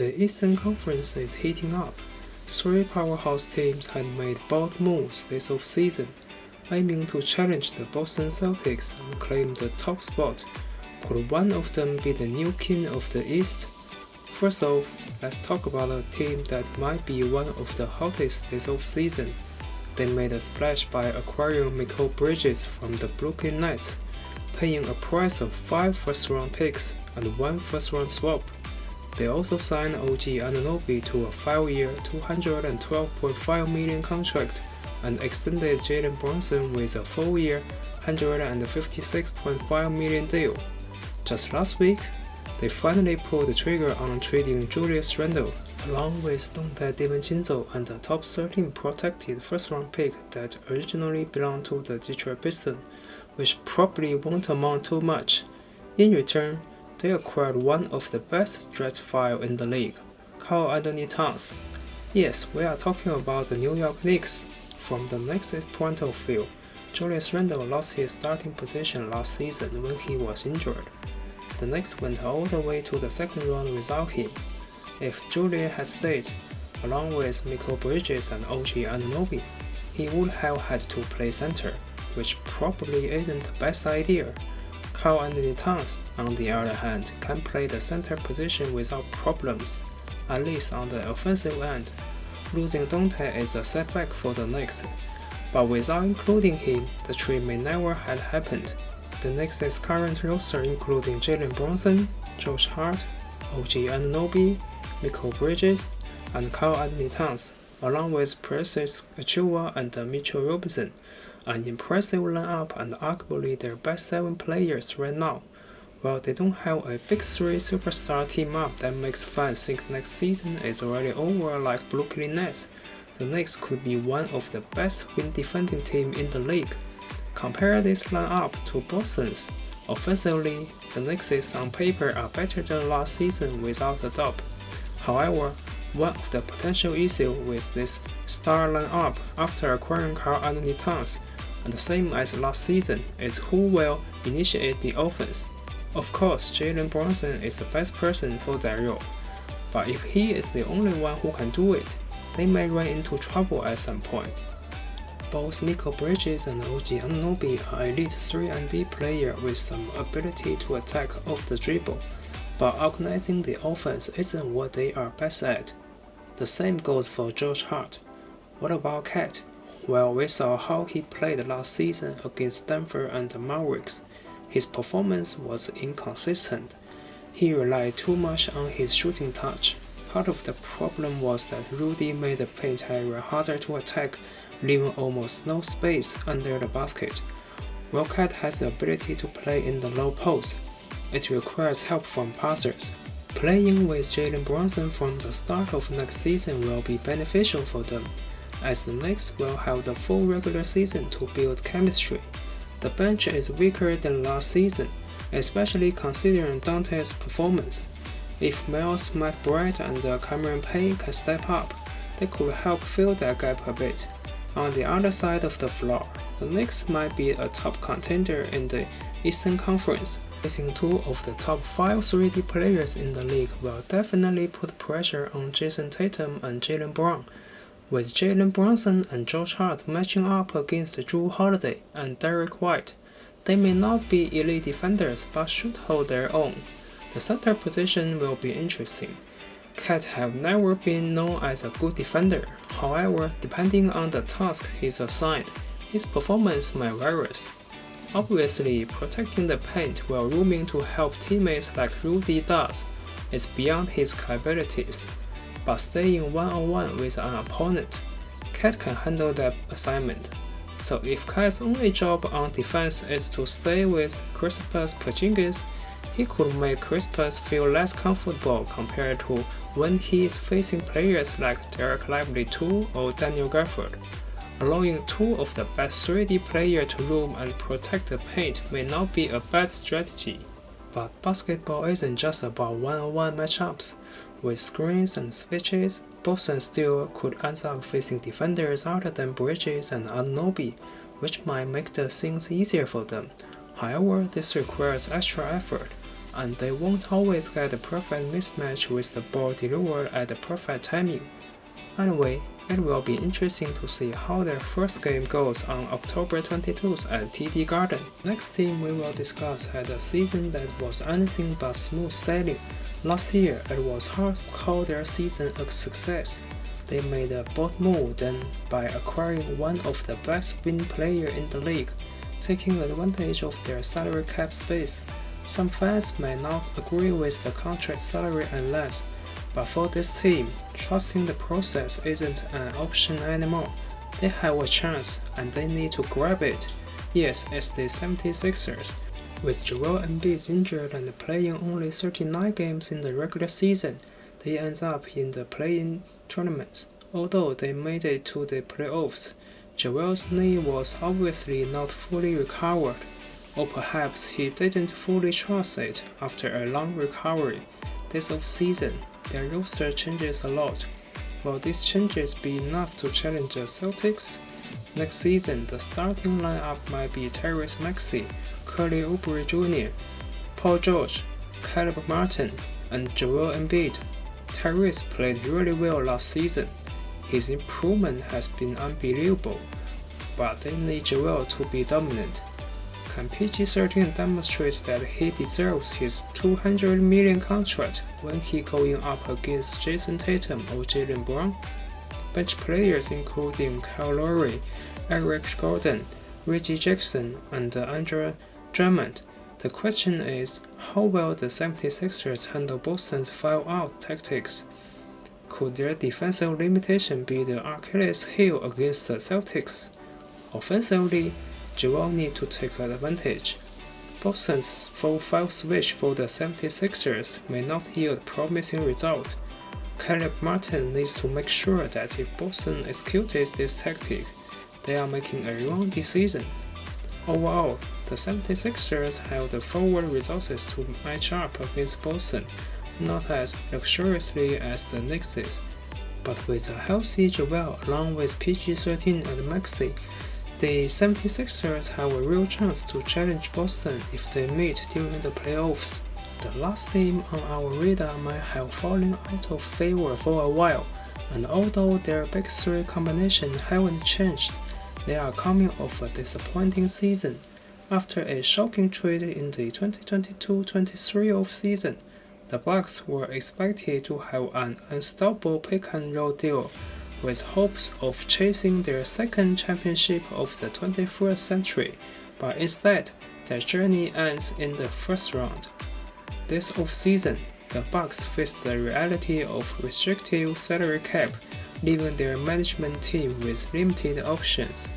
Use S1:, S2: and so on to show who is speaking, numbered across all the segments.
S1: The Eastern Conference is heating up. Three powerhouse teams had made bold moves this offseason, aiming to challenge the Boston Celtics and claim the top spot. Could one of them be the new king of the East? First off, let's talk about a team that might be one of the hottest this offseason. They made a splash by acquiring Mikal Bridges from the Brooklyn Nets, paying a price of 5 first-round picks and 1 first-round swap. They also signed OG Anunoby to a 5-year, $212.5 million contract and extended Jalen Brunson with a 4-year, $156.5 million deal. Just last week, they finally pulled the trigger on trading Julius Randle, along with Dante DiVincenzo and a top 13 protected first-round pick that originally belonged to the Detroit Pistons, which probably won't amount to much. In return, they acquired one of the best draft files in the league, Karl-Anthony Towns. Yes, we are talking about the New York Knicks. From the Knicks' point of view, Julius Randle lost his starting position last season when he was injured. The Knicks went all the way to the second round without him. If Julius had stayed, along with Mikal Bridges and OG Anunoby, he would have had to play center, which probably isn't the best idea. Karl-Anthony Towns, on the other hand, can play the center position without problems, at least on the offensive end. Losing Dante is a setback for the Knicks, but without including him, the trade may never have happened. The Knicks' current roster including Jalen Brunson, Josh Hart, OG Anunoby, Mikal Bridges, and Karl-Anthony Towns, along with Precious Achiuwa and Mitchell Robinson, an impressive lineup and arguably their best 7 players right now. While they don't have a big 3 superstar team up that makes fans think next season is already over like Brooklyn Nets, the Knicks could be one of the best win defending teams in the league. Compare this lineup to Boston's. Offensively, the Knicks on paper are better than last season without a doubt. However, one of the potential issues with this star lineup after acquiring Karl-Anthony Towns, and the same as last season, is who will initiate the offense. Of course, Jalen Brunson is the best person for that role, but if he is the only one who can do it, they may run into trouble at some point. Both Mikal Bridges and OG Anunoby are elite 3-and-D players with some ability to attack off the dribble, but organizing the offense isn't what they are best at. The same goes for Josh Hart. What about Cat? Well, we saw how he played last season against Denver and the Mavericks. His performance was inconsistent. He relied too much on his shooting touch. Part of the problem was that Rudy made the paint area harder to attack, leaving almost no space under the basket. While Cat has the ability to play in the low post, it requires help from passers. Playing with Jalen Brunson from the start of next season will be beneficial for them, as the Knicks will have the full regular season to build chemistry. The bench is weaker than last season, especially considering Dante's performance. If Miles McBride and Cameron Payne can step up, they could help fill that gap a bit. On the other side of the floor, the Knicks might be a top contender in the Eastern Conference. Facing 2 of the top 5 3D players in the league will definitely put pressure on Jason Tatum and Jaylen Brown. With Jalen Brunson and Josh Hart matching up against Jrue Holiday and Derrick White, they may not be elite defenders but should hold their own. The center position will be interesting. Cat have never been known as a good defender. However, depending on the task he's assigned, his performance might vary. Obviously, protecting the paint while rooming to help teammates like Rudy does is beyond his capabilities, but staying one-on-one with an opponent, Cat can handle that assignment. So if Cat's only job on defense is to stay with Kristaps Porzingis, he could make Kristaps feel less comfortable compared to when he is facing players like Derek Lively II or Daniel Gafford. Allowing 2 of the best 3D players to roam and protect the paint may not be a bad strategy. But basketball isn't just about one-on-one matchups. With screens and switches, Boston still could end up facing defenders other than Bridges and Anunoby, which might make the things easier for them. However, this requires extra effort. and they won't always get the perfect mismatch with the ball delivered at the perfect timing. Anyway, it will be interesting to see how their first game goes on October 22nd at TD Garden. Next team we will discuss had a season that was anything but smooth sailing. Last year, it was hard to call their season a success. They made a bold move then by acquiring one of the best wing players in the league, taking advantage of their salary cap space. Some fans may not agree with the contract salary and less, but for this team, trusting the process isn't an option anymore. They have a chance, and they need to grab it. Yes, it's the 76ers. With Joel Embiid injured and playing only 39 games in the regular season, they end up in the play-in tournament. Although they made it to the playoffs, Joel's knee was obviously not fully recovered, or perhaps he didn't fully trust it after a long recovery. This off-season, their roster changes a lot. Will these changes be enough to challenge the Celtics? Next season, the starting lineup might be Tyrese Maxey, Kelly Oubre Jr., Paul George, Caleb Martin, and Joel Embiid. Tyrese played really well last season. His improvement has been unbelievable, but they need Joel to be dominant. Can PG-13 demonstrate that he deserves his $200 million contract when he going up against Jason Tatum or Jaylen Brown? Bench players including Kyle Lowry, Eric Gordon, Reggie Jackson, and Andre Drummond. The question is, how will the 76ers handle Boston's foul-out tactics? Could their defensive limitation be the Achilles heel against the Celtics? Offensively, Joel needs to take advantage. Boston's 4-5 switch for the 76ers may not yield promising result. Caleb Martin needs to make sure that if Boston executed this tactic, they are making a wrong decision. Overall, the 76ers have the forward resources to match up against Boston, not as luxuriously as the Knicks, but with a healthy Joel along with PG-13 and Maxey, the 76ers have a real chance to challenge Boston if they meet during the playoffs. The last team on our radar might have fallen out of favor for a while, and although their big three combination haven't changed, they are coming off a disappointing season. After a shocking trade in the 2022-23 offseason, the Bucks were expected to have an unstoppable pick-and-roll deal, with hopes of chasing their second championship of the 21st century, but instead, their journey ends in the first round. This offseason, the Bucks faced the reality of restrictive salary cap, leaving their management team with limited options.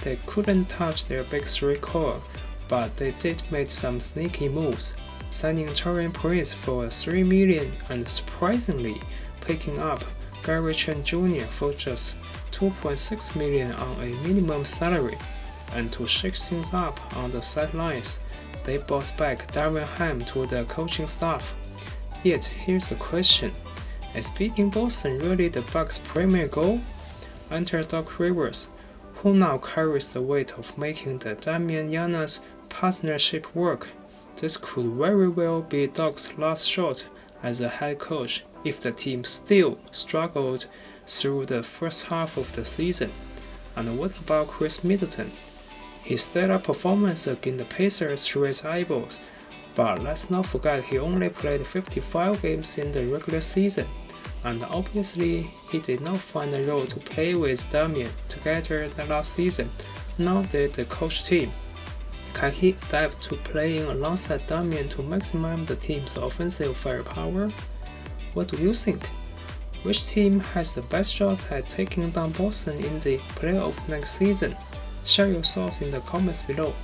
S1: They couldn't touch their big three core, but they did make some sneaky moves, signing Taurean Prince for $3 million and surprisingly picking up Gary Trent Jr. for just $2.6 million on a minimum salary. And to shake things up on the sidelines, they brought back Darvin Ham to the coaching staff. Yet here's the question, is beating Boston really the Bucks' primary goal? Enter Doc Rivers, who now carries the weight of making the Damian Giannis partnership work. This could very well be Doc's last shot as a head coach if the team still struggled through the first half of the season. And what about Chris Middleton? His stellar performance against the Pacers raised eyeballs, but let's not forget he only played 55 games in the regular season, and obviously he did not find a role to play with Damian together the last season, nor did the coach team. Can he adapt to playing alongside Damian to maximize the team's offensive firepower? What do you think? Which team has the best shot at taking down Boston in the playoff next season? Share your thoughts in the comments below.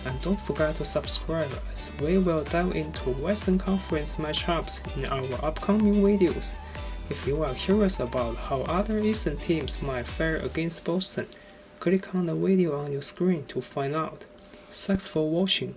S1: And don't forget to subscribe as we will dive into Western Conference matchups in our upcoming videos. If you are curious about how other Eastern teams might fare against Boston, click on the video on your screen to find out. Thanks for watching.